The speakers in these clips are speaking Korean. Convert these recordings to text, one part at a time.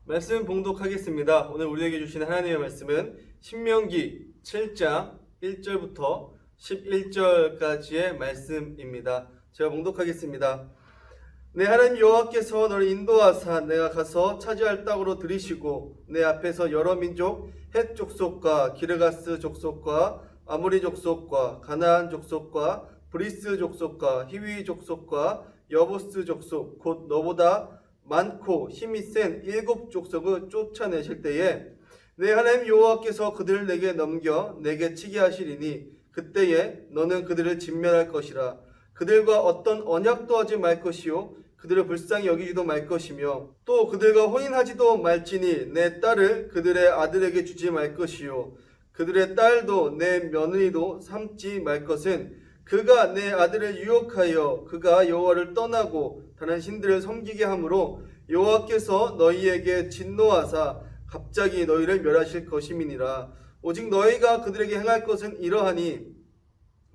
말씀 봉독하겠습니다. 오늘 우리에게 주신 하나님의 말씀은 신명기 7장 1절부터 11절까지의 말씀입니다. 제가 봉독하겠습니다. 내 하나님 여호와께서 너를 인도하사 내가 가서 차지할 땅으로 들이시고 내 앞에서 여러 민족 헷 족속과 기르가스 족속과 아모리 족속과 가나안 족속과 브리스 족속과 히위 족속과 여부스 족속 곧 너보다 많고 힘이 센 7 족속을 쫓아내실 때에 내 하나님 여호와께서 그들을 내게 넘겨 내게 치게 하시리니 그때에 너는 그들을 진멸할 것이라. 그들과 어떤 언약도 하지 말 것이요 그들을 불쌍히 여기지도 말 것이며 또 그들과 혼인하지도 말지니 내 딸을 그들의 아들에게 주지 말 것이요 그들의 딸도 내 며느리도 삼지 말 것은 그가 내 아들을 유혹하여 그가 여호와를 떠나고 다른 신들을 섬기게 하므로 여호와께서 너희에게 진노하사 갑자기 너희를 멸하실 것임이니라. 오직 너희가 그들에게 행할 것은 이러하니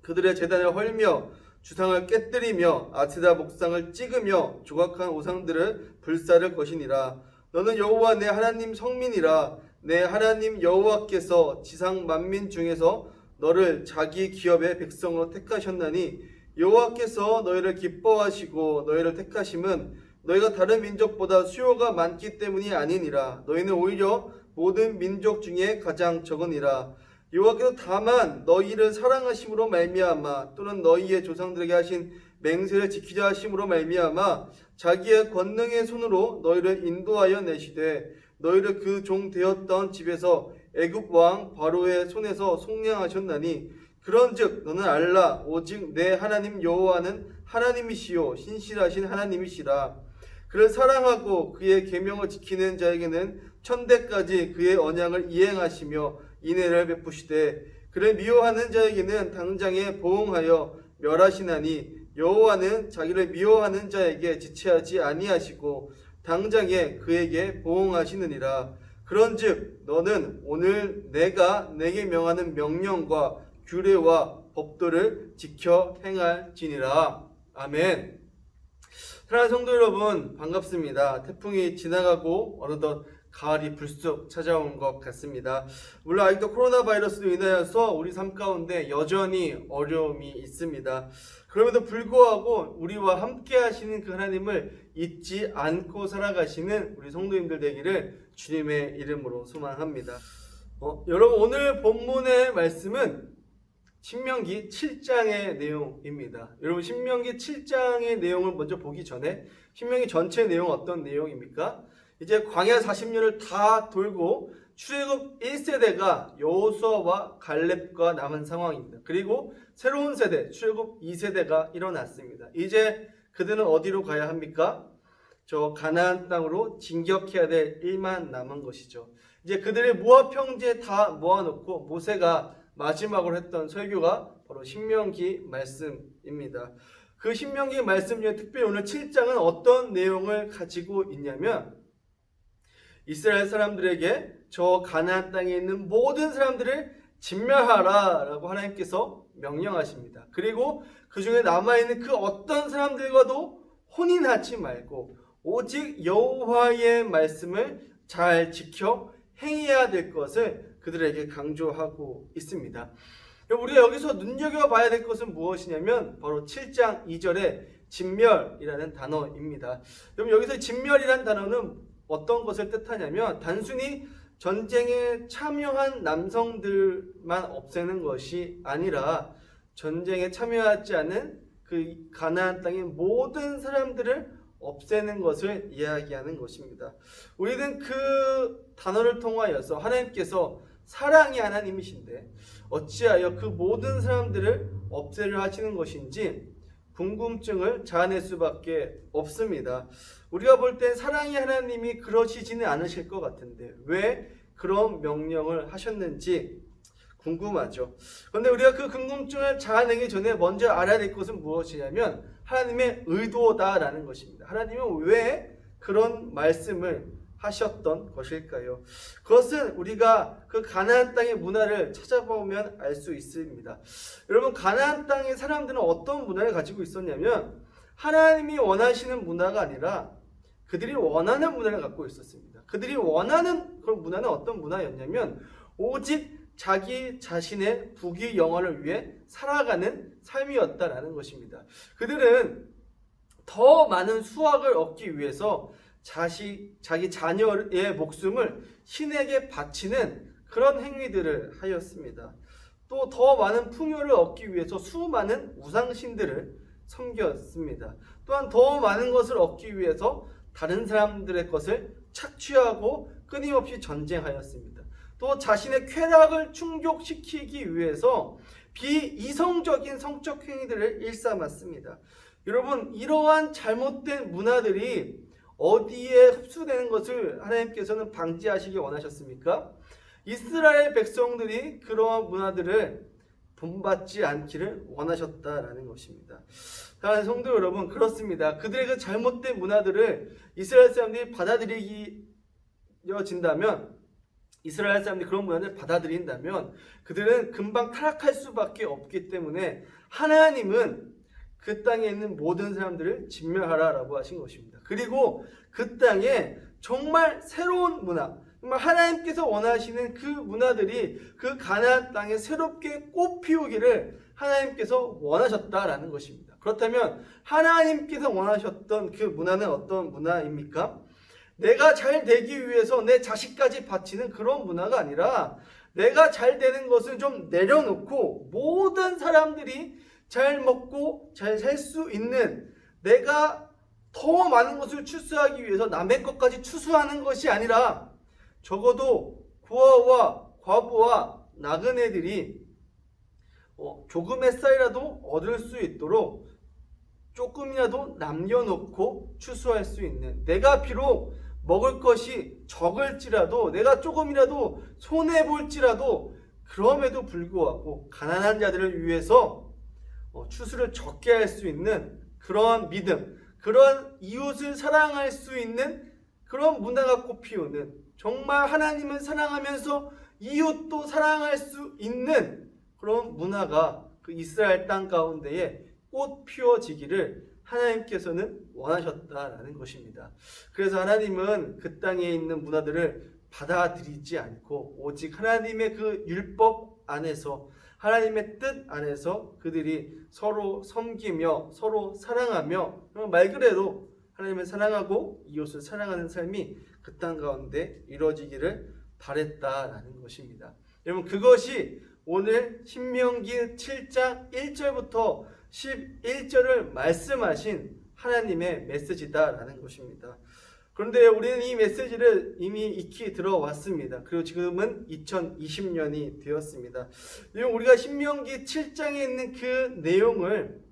그들의 제단을 헐며 주상을 깨뜨리며 아세라 목상을 찍으며 조각한 우상들을 불사를 것이니라. 너는 여호와 내 하나님 성민이라. 내 하나님 여호와께서 지상 만민 중에서 너를 자기 기업의 백성으로 택하셨나니 여호와께서 너희를 기뻐하시고 너희를 택하심은 너희가 다른 민족보다 수요가 많기 때문이 아니니라. 너희는 오히려 모든 민족 중에 가장 적으니라. 여호와께서 다만 너희를 사랑하심으로 말미암아 또는 너희의 조상들에게 하신 맹세를 지키자 하심으로 말미암아 자기의 권능의 손으로 너희를 인도하여 내시되 너희를 그 종 되었던 집에서 애굽 왕 바로의 손에서 속량하셨나니 그런즉 너는 알라. 오직 내 하나님 여호와는 하나님이시요 신실하신 하나님이시라. 그를 사랑하고 그의 계명을 지키는 자에게는 천대까지 그의 언약을 이행하시며 인애를 베푸시되 그를 미워하는 자에게는 당장에 보응하여 멸하시나니 여호와는 자기를 미워하는 자에게 지체하지 아니하시고 당장에 그에게 보응하시느니라. 그런즉 너는 오늘 내가 내게 명하는 명령과 규례와 법도를 지켜 행할지니라. 아멘. 사랑하는 성도 여러분, 반갑습니다. 태풍이 지나가고 어느덧 가을이 불쑥 찾아온 것 같습니다. 물론 아직도 코로나 바이러스로 인하여서 우리 삶 가운데 여전히 어려움이 있습니다. 그럼에도 불구하고 우리와 함께 하시는 그 하나님을 잊지 않고 살아가시는 우리 성도님들 되기를 주님의 이름으로 소망합니다. 여러분, 오늘 본문의 말씀은 신명기 7장의 내용입니다. 여러분, 신명기 7장의 내용을 먼저 보기 전에 신명기 전체 내용은 어떤 내용입니까? 이제 광야 40년을 다 돌고 출애굽 1세대가 여호수아와 갈렙과 남은 상황입니다. 그리고 새로운 세대, 출애굽 2세대가 일어났습니다. 이제 그들은 어디로 가야 합니까? 저 가나안 땅으로 진격해야 될 일만 남은 것이죠. 이제 그들의 모압 형제 다 모아놓고 모세가 마지막으로 했던 설교가 바로 신명기 말씀입니다. 그 신명기 말씀 중에 특별히 오늘 7장은 어떤 내용을 가지고 있냐면 이스라엘 사람들에게 저 가나안 땅에 있는 모든 사람들을 진멸하라 라고 하나님께서 명령하십니다. 그리고 그 중에 남아있는 그 어떤 사람들과도 혼인하지 말고 오직 여호와의 말씀을 잘 지켜 행해야 될 것을 그들에게 강조하고 있습니다. 우리가 여기서 눈여겨봐야 될 것은 무엇이냐면 바로 7장 2절의 진멸이라는 단어입니다. 여러분, 여기서 진멸이라는 단어는 어떤 것을 뜻하냐면 단순히 전쟁에 참여한 남성들만 없애는 것이 아니라 전쟁에 참여하지 않은 그 가나안 땅의 모든 사람들을 없애는 것을 이야기하는 것입니다. 우리는 그 단어를 통하여서 하나님께서 사랑의 하나님이신데 어찌하여 그 모든 사람들을 없애려 하시는 것인지 궁금증을 자아낼 수밖에 없습니다. 우리가 볼 땐 사랑의 하나님이 그러시지는 않으실 것 같은데 왜 그런 명령을 하셨는지 궁금하죠. 그런데 우리가 그 궁금증을 자아내기 전에 먼저 알아야 될 것은 무엇이냐면 하나님의 의도다라는 것입니다. 하나님은 왜 그런 말씀을 하셨던 것일까요? 그것은 우리가 그 가나안 땅의 문화를 찾아보면 알 수 있습니다. 여러분, 가나안 땅의 사람들은 어떤 문화를 가지고 있었냐면 하나님이 원하시는 문화가 아니라 그들이 원하는 문화를 갖고 있었습니다. 그들이 원하는 그런 문화는 어떤 문화였냐면 오직 자기 자신의 부귀 영화를 위해 살아가는 삶이었다라는 것입니다. 그들은 더 많은 수확을 얻기 위해서 자기 자녀의 목숨을 신에게 바치는 그런 행위들을 하였습니다. 또 더 많은 풍요를 얻기 위해서 수많은 우상신들을 섬겼습니다. 또한 더 많은 것을 얻기 위해서 다른 사람들의 것을 착취하고 끊임없이 전쟁하였습니다. 또 자신의 쾌락을 충족시키기 위해서 비이성적인 성적 행위들을 일삼았습니다. 여러분, 이러한 잘못된 문화들이 어디에 흡수되는 것을 하나님께서는 방지하시기 원하셨습니까? 이스라엘 백성들이 그러한 문화들을 본받지 않기를 원하셨다라는 것입니다. 사랑하는 성도 여러분, 그렇습니다. 그들의 그 잘못된 문화들을 이스라엘 사람들이 받아들여진다면, 이스라엘 사람들이 그런 문화를 받아들인다면 그들은 금방 타락할 수밖에 없기 때문에 하나님은 그 땅에 있는 모든 사람들을 진멸하라라고 하신 것입니다. 그리고 그 땅에 정말 새로운 문화, 정말 하나님께서 원하시는 그 문화들이 그 가나안 땅에 새롭게 꽃피우기를 하나님께서 원하셨다라는 것입니다. 그렇다면 하나님께서 원하셨던 그 문화는 어떤 문화입니까? 내가 잘 되기 위해서 내 자식까지 바치는 그런 문화가 아니라 내가 잘 되는 것을 좀 내려놓고 모든 사람들이 잘 먹고 잘 살 수 있는, 내가 더 많은 것을 추수하기 위해서 남의 것까지 추수하는 것이 아니라 적어도 고아와 과부와 나그네들이 조금의 쌀이라도 얻을 수 있도록 조금이라도 남겨놓고 추수할 수 있는, 내가 비록 먹을 것이 적을지라도, 내가 조금이라도 손해볼지라도 그럼에도 불구하고 가난한 자들을 위해서 추수를 적게 할 수 있는 그러한 믿음, 그런 이웃을 사랑할 수 있는 그런 문화가 꽃피우는, 정말 하나님을 사랑하면서 이웃도 사랑할 수 있는 그런 문화가 그 이스라엘 땅 가운데에 꽃 피워지기를 하나님께서는 원하셨다라는 것입니다. 그래서 하나님은 그 땅에 있는 문화들을 받아들이지 않고 오직 하나님의 그 율법 안에서, 하나님의 뜻 안에서 그들이 서로 섬기며 서로 사랑하며, 말 그대로 하나님을 사랑하고 이웃을 사랑하는 삶이 그 땅 가운데 이루어지기를 바랬다라는 것입니다. 여러분, 그것이 오늘 신명기 7장 1절부터 11절을 말씀하신 하나님의 메시지다라는 것입니다. 그런데 우리는 이 메시지를 이미 익히 들어왔습니다. 그리고 지금은 2020년이 되었습니다. 우리가 신명기 7장에 있는 그 내용을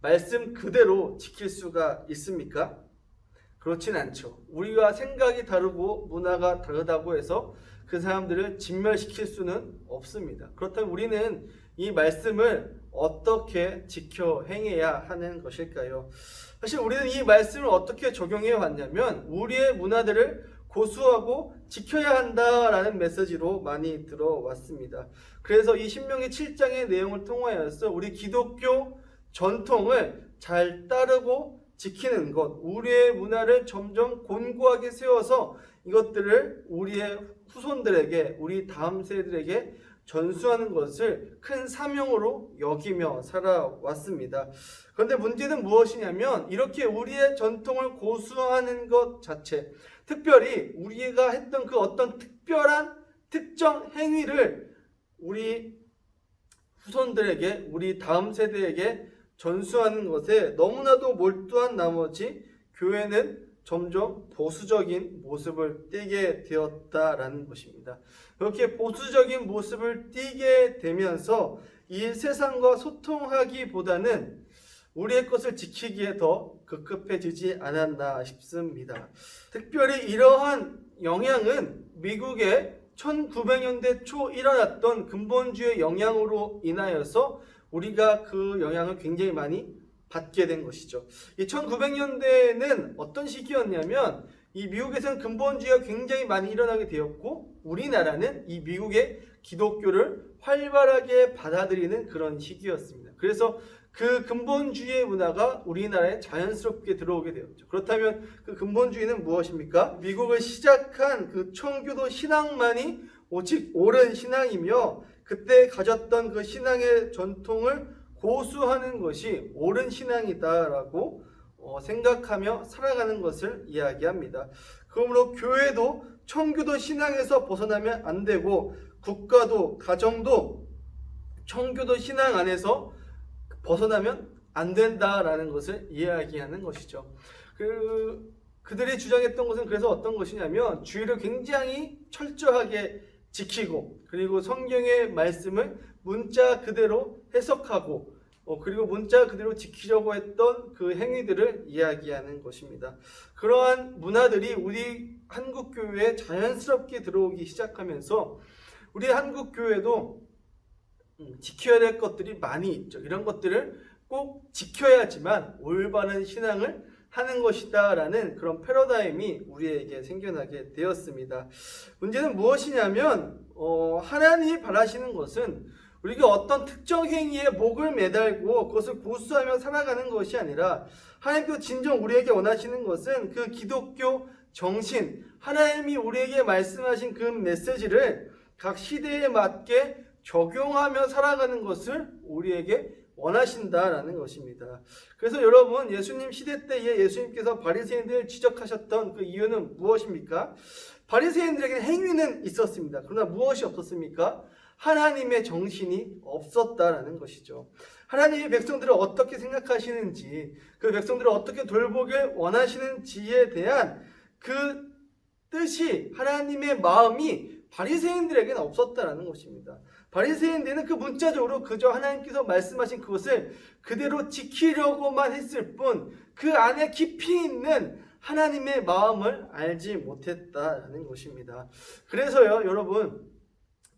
말씀 그대로 지킬 수가 있습니까? 그렇진 않죠. 우리가 생각이 다르고 문화가 다르다고 해서 그 사람들을 진멸시킬 수는 없습니다. 그렇다면 우리는 이 말씀을 어떻게 지켜 행해야 하는 것일까요? 사실 우리는 이 말씀을 어떻게 적용해 왔냐면 우리의 문화들을 고수하고 지켜야 한다라는 메시지로 많이 들어왔습니다. 그래서 이 신명기 7장의 내용을 통하여서 우리 기독교 전통을 잘 따르고 지키는 것, 우리의 문화를 점점 곤고하게 세워서 이것들을 우리의 후손들에게, 우리 다음 세대들에게 전수하는 것을 큰 사명으로 여기며 살아왔습니다. 그런데 문제는 무엇이냐면 이렇게 우리의 전통을 고수하는 것 자체, 특별히 우리가 했던 그 어떤 특별한 특정 행위를 우리 후손들에게, 우리 다음 세대에게 전수하는 것에 너무나도 몰두한 나머지 교회는 점점 보수적인 모습을 띠게 되었다라는 것입니다. 그렇게 보수적인 모습을 띠게 되면서 이 세상과 소통하기보다는 우리의 것을 지키기에 더 급급해지지 않았나 싶습니다. 특별히 이러한 영향은 미국의 1900년대 초 일어났던 근본주의 영향으로 인하여서 우리가 그 영향을 굉장히 많이 받게 된 것이죠. 이 1900년대는 어떤 시기였냐면 이 미국에서는 근본주의가 굉장히 많이 일어나게 되었고 우리나라는 이 미국의 기독교를 활발하게 받아들이는 그런 시기였습니다. 그래서 그 근본주의의 문화가 우리나라에 자연스럽게 들어오게 되었죠. 그렇다면 그 근본주의는 무엇입니까? 미국을 시작한 그 청교도 신앙만이 오직 옳은 신앙이며 그때 가졌던 그 신앙의 전통을 고수하는 것이 옳은 신앙이다라고 생각하며 살아가는 것을 이야기합니다. 그러므로 교회도 청교도 신앙에서 벗어나면 안 되고 국가도 가정도 청교도 신앙 안에서 벗어나면 안 된다라는 것을 이야기하는 것이죠. 그들이 주장했던 것은 그래서 어떤 것이냐면 주의를 굉장히 철저하게 지키고 그리고 성경의 말씀을 문자 그대로 해석하고 그리고 문자 그대로 지키려고 했던 그 행위들을 이야기하는 것입니다. 그러한 문화들이 우리 한국 교회에 자연스럽게 들어오기 시작하면서 우리 한국 교회도 지켜야 될 것들이 많이 있죠. 이런 것들을 꼭 지켜야지만 올바른 신앙을 하는 것이다 라는 그런 패러다임이 우리에게 생겨나게 되었습니다. 문제는 무엇이냐면 하나님이 바라시는 것은 우리가 어떤 특정 행위에 목을 매달고 그것을 고수하며 살아가는 것이 아니라 하나님께서 진정 우리에게 원하시는 것은 그 기독교 정신, 하나님이 우리에게 말씀하신 그 메시지를 각 시대에 맞게 적용하며 살아가는 것을 우리에게 원하신다라는 것입니다. 그래서 여러분, 예수님 시대 때에 예수님께서 바리새인들을 지적하셨던 그 이유는 무엇입니까? 바리새인들에게 행위는 있었습니다. 그러나 무엇이 없었습니까? 하나님의 정신이 없었다라는 것이죠. 하나님이 백성들을 어떻게 생각하시는지, 그 백성들을 어떻게 돌보길 원하시는지에 대한 그 뜻이, 하나님의 마음이 바리새인들에게는 없었다라는 것입니다. 바리새인들은 그 문자적으로 그저 하나님께서 말씀하신 그것을 그대로 지키려고만 했을 뿐 그 안에 깊이 있는 하나님의 마음을 알지 못했다라는 것입니다. 그래서요, 여러분,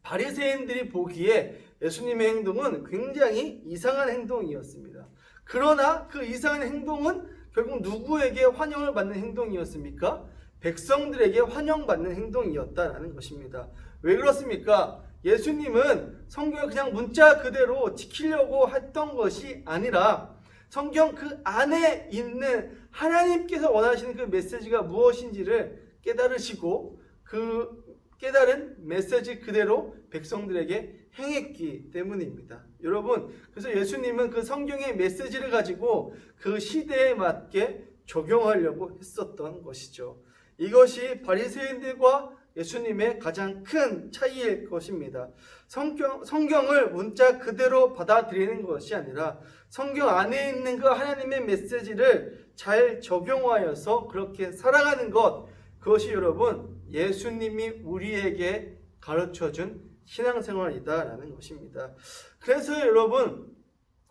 바리새인들이 보기에 예수님의 행동은 굉장히 이상한 행동이었습니다. 그러나 그 이상한 행동은 결국 누구에게 환영을 받는 행동이었습니까? 백성들에게 환영받는 행동이었다라는 것입니다. 왜 그렇습니까? 예수님은 성경을 그냥 문자 그대로 지키려고 했던 것이 아니라 성경 그 안에 있는 하나님께서 원하시는 그 메시지가 무엇인지를 깨달으시고 그 깨달은 메시지 그대로 백성들에게 행했기 때문입니다. 여러분, 그래서 예수님은 그 성경의 메시지를 가지고 그 시대에 맞게 적용하려고 했었던 것이죠. 이것이 바리새인들과 예수님의 가장 큰 차이일 것입니다. 성경을 문자 그대로 받아들이는 것이 아니라 성경 안에 있는 그 하나님의 메시지를 잘 적용하여서 그렇게 살아가는 것, 그것이 여러분 예수님이 우리에게 가르쳐준 신앙생활이다라는 것입니다. 그래서 여러분,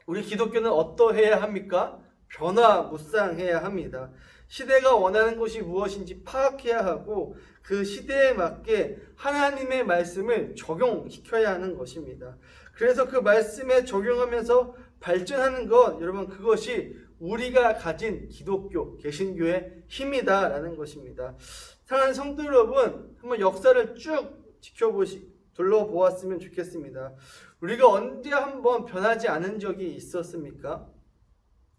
우리 기독교는 어떠해야 합니까? 변화무쌍해야 합니다. 시대가 원하는 것이 무엇인지 파악해야 하고 그 시대에 맞게 하나님의 말씀을 적용시켜야 하는 것입니다. 그래서 그 말씀에 적용하면서 발전하는 것, 여러분, 그것이 우리가 가진 기독교, 개신교의 힘이다라는 것입니다. 사랑하는 성도 여러분, 한번 역사를 쭉 둘러보았으면 좋겠습니다. 우리가 언제 한번 변하지 않은 적이 있었습니까?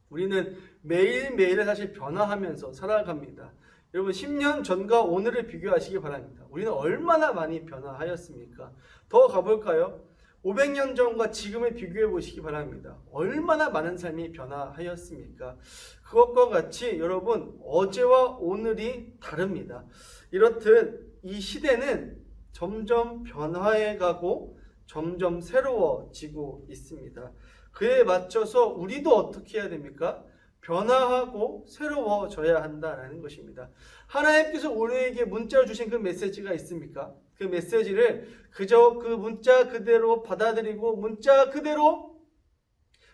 우리는 매일매일 사실 변화하면서 살아갑니다. 여러분, 10년 전과 오늘을 비교하시기 바랍니다. 우리는 얼마나 많이 변화하였습니까? 더 가볼까요? 500년 전과 지금을 비교해 보시기 바랍니다. 얼마나 많은 삶이 변화하였습니까? 그것과 같이 여러분, 어제와 오늘이 다릅니다. 이렇듯 이 시대는 점점 변화해 가고 점점 새로워지고 있습니다. 그에 맞춰서 우리도 어떻게 해야 됩니까? 변화하고 새로워져야 한다는 것입니다. 하나님께서 우리에게 문자로 주신 그 메시지가 있습니까? 그 메시지를 그저 그 문자 그대로 받아들이고 문자 그대로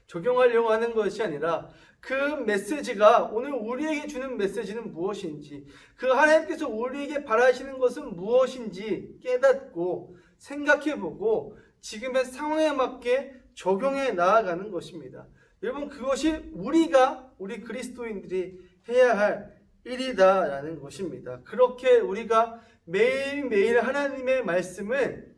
적용하려고 하는 것이 아니라 그 메시지가 오늘 우리에게 주는 메시지는 무엇인지, 그 하나님께서 우리에게 바라시는 것은 무엇인지 깨닫고 생각해보고 지금의 상황에 맞게 적용해 나아가는 것입니다. 여러분, 그것이 우리 그리스도인들이 해야 할 일이다라는 것입니다. 그렇게 우리가 매일매일 하나님의 말씀을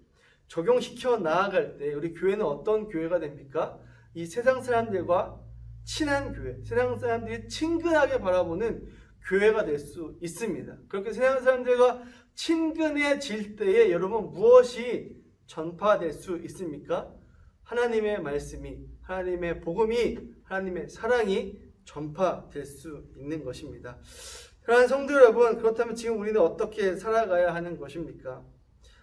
적용시켜 나아갈 때 우리 교회는 어떤 교회가 됩니까? 이 세상 사람들과 친한 교회, 세상 사람들이 친근하게 바라보는 교회가 될 수 있습니다. 그렇게 세상 사람들과 친근해질 때에 여러분 무엇이 전파될 수 있습니까? 하나님의 말씀이, 하나님의 복음이, 하나님의 사랑이 전파될 수 있는 것입니다. 사랑하는 성도 여러분, 그렇다면 지금 우리는 어떻게 살아가야 하는 것입니까?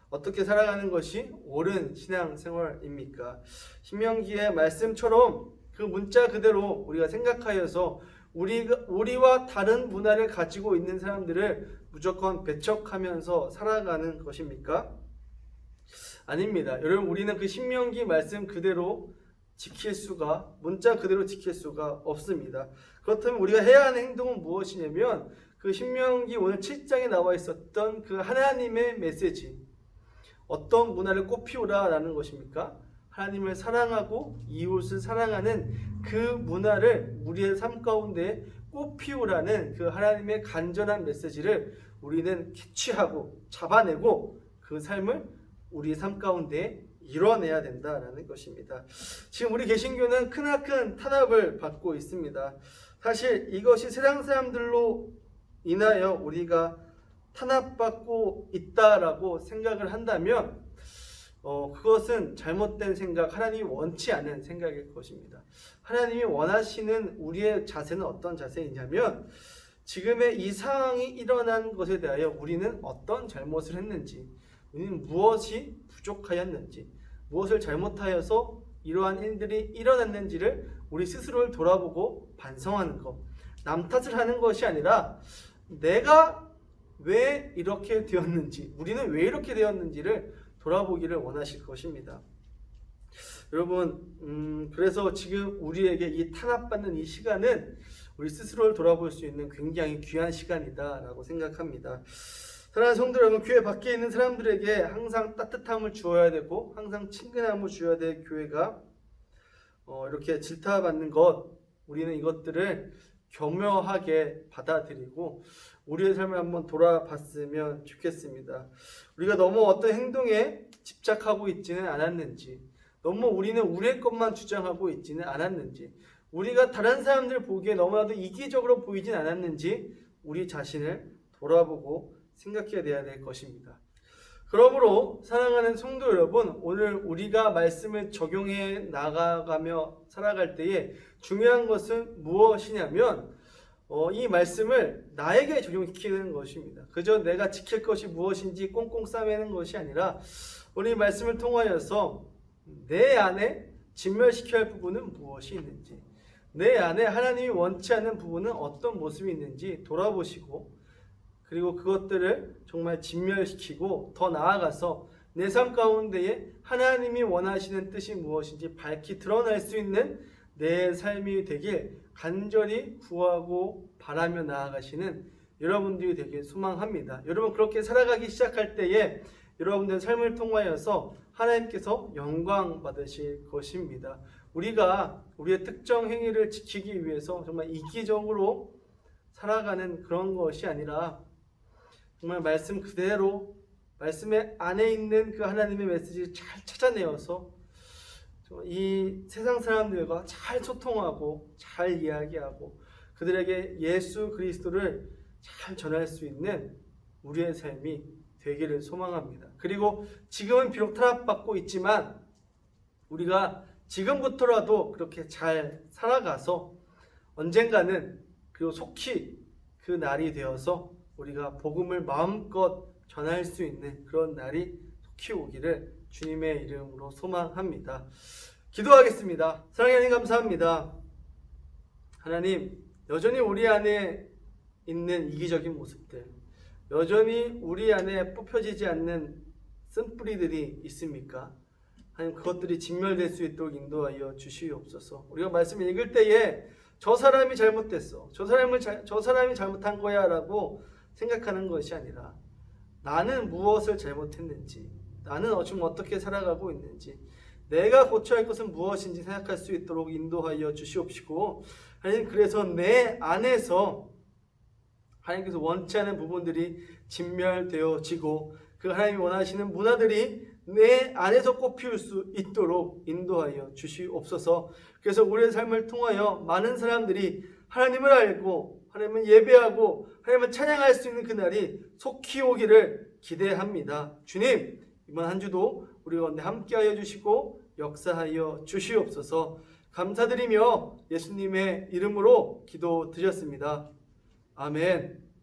어떻게 살아가는 것이 옳은 신앙생활입니까? 신명기의 말씀처럼 그 문자 그대로 우리가 생각하여서 우리와 다른 문화를 가지고 있는 사람들을 무조건 배척하면서 살아가는 것입니까? 아닙니다. 여러분, 우리는 그 신명기 말씀 그대로 문자 그대로 지킬 수가 없습니다. 그렇다면 우리가 해야 하는 행동은 무엇이냐면 그 신명기 오늘 7장에 나와 있었던 그 하나님의 메시지, 어떤 문화를 꽃피우라라는 것입니까? 하나님을 사랑하고 이웃을 사랑하는 그 문화를 우리의 삶 가운데 꽃피우라는 그 하나님의 간절한 메시지를 우리는 캐치하고 잡아내고 그 삶을 우리의 삶 가운데 이뤄내야 된다라는 것입니다. 지금 우리 개신교는 크나큰 탄압을 받고 있습니다. 사실 이것이 세상 사람들로 인하여 우리가 탄압받고 있다라고 생각을 한다면 그것은 잘못된 생각, 하나님이 원치 않은 생각일 것입니다. 하나님이 원하시는 우리의 자세는 어떤 자세이냐면 지금의 이 상황이 일어난 것에 대하여 우리는 어떤 잘못을 했는지, 우리는 무엇이 부족하였는지, 무엇을 잘못하여서 이러한 일들이 일어났는지를 우리 스스로를 돌아보고 반성하는 것, 남 탓을 하는 것이 아니라 내가 왜 이렇게 되었는지, 우리는 왜 이렇게 되었는지를 돌아보기를 원하실 것입니다. 여러분, 그래서 지금 우리에게 이 탄압받는 이 시간은 우리 스스로를 돌아볼 수 있는 굉장히 귀한 시간이다라고 생각합니다. 사랑하는 성도 여러분, 교회 밖에 있는 사람들에게 항상 따뜻함을 주어야 되고 항상 친근함을 주어야 될 교회가 이렇게 질타받는 것, 우리는 이것들을 겸허하게 받아들이고 우리의 삶을 한번 돌아봤으면 좋겠습니다. 우리가 너무 어떤 행동에 집착하고 있지는 않았는지, 너무 우리는 우리의 것만 주장하고 있지는 않았는지, 우리가 다른 사람들 보기에 너무나도 이기적으로 보이진 않았는지 우리 자신을 돌아보고 생각해야 될 것입니다. 그러므로 사랑하는 성도 여러분, 오늘 우리가 말씀을 적용해 나가가며 살아갈 때에 중요한 것은 무엇이냐면 이 말씀을 나에게 적용시키는 것입니다. 그저 내가 지킬 것이 무엇인지 꽁꽁 싸매는 것이 아니라 오늘 이 말씀을 통하여서 내 안에 진멸시켜야 할 부분은 무엇이 있는지, 내 안에 하나님이 원치 않는 부분은 어떤 모습이 있는지 돌아보시고, 그리고 그것들을 정말 진멸시키고 더 나아가서 내 삶 가운데에 하나님이 원하시는 뜻이 무엇인지 밝히 드러날 수 있는 내 삶이 되길 간절히 구하고 바라며 나아가시는 여러분들이 되길 소망합니다. 여러분, 그렇게 살아가기 시작할 때에 여러분들의 삶을 통하여서 하나님께서 영광 받으실 것입니다. 우리가 우리의 특정 행위를 지키기 위해서 정말 이기적으로 살아가는 그런 것이 아니라 정말 말씀 그대로 말씀의 안에 있는 그 하나님의 메시지를 잘 찾아내어서 이 세상 사람들과 잘 소통하고 잘 이야기하고 그들에게 예수 그리스도를 잘 전할 수 있는 우리의 삶이 되기를 소망합니다. 그리고 지금은 비록 탄압받고 있지만 우리가 지금부터라도 그렇게 잘 살아가서 언젠가는 그리고 속히 그 날이 되어서 우리가 복음을 마음껏 전할 수 있는 그런 날이 속히 오기를 주님의 이름으로 소망합니다. 기도하겠습니다. 사랑하는 하나님, 감사합니다. 하나님, 여전히 우리 안에 있는 이기적인 모습들, 여전히 우리 안에 뽑혀지지 않는 쓴뿌리들이 있습니까? 하나님, 그것들이 진멸될 수 있도록 인도하여 주시옵소서. 우리가 말씀을 읽을 때에 저 사람이 잘못됐어, 저 사람이 잘못한 거야 라고 생각하는 것이 아니라 나는 무엇을 잘못했는지, 나는 지금 어떻게 살아가고 있는지, 내가 고쳐야 할 것은 무엇인지 생각할 수 있도록 인도하여 주시옵시고, 하나님, 그래서 내 안에서 하나님께서 원치 않은 부분들이 진멸되어지고 그 하나님이 원하시는 문화들이 내 안에서 꽃피울 수 있도록 인도하여 주시옵소서. 그래서 우리의 삶을 통하여 많은 사람들이 하나님을 알고 하나님을 예배하고 하나님을 찬양할 수 있는 그날이 속히 오기를 기대합니다. 주님, 이번 한 주도 우리 가운데 함께하여 주시고 역사하여 주시옵소서. 감사드리며 예수님의 이름으로 기도드렸습니다. 아멘.